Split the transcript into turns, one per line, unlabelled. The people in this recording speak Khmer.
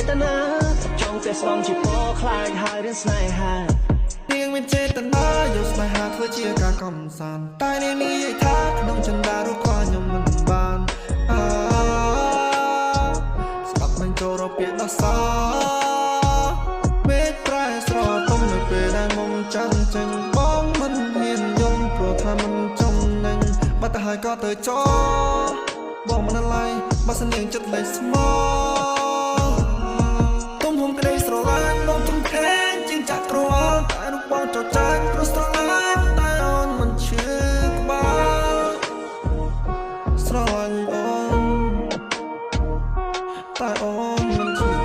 តនាចង់តែស្នងជាពណ៌ខ្លាចហើយរឿងស្នេហា
នាងមានចេតនាយកស្នេហាធ្វើជាការកំសាន្តតែនាងនិយាយថាក្នុងចិន្តារូបក៏ខ្ញុំមិនបានស្ដាប់មិនចូលរពាក្យដោះសារមេឃប្រែស្រទុំនៅពេលដែលមុំចាំចេញបងមិនហ៊ានយំព្រោះថាមិនចំណេញបាត់ទៅហើយក៏ទៅចោបងមិនឡៃបើសិននាងចិត្តលេចស្មោទុំហុំក្តីស្រឡាញ់បងទំខែងជាងចាក់ក្រវល់តែរូបបងចោចាញ់ព្រោះស្រឡាញ់តែអូនមិនឈឺក្បាលស្រឡាញ់អូនតែអូនមិនឈឺ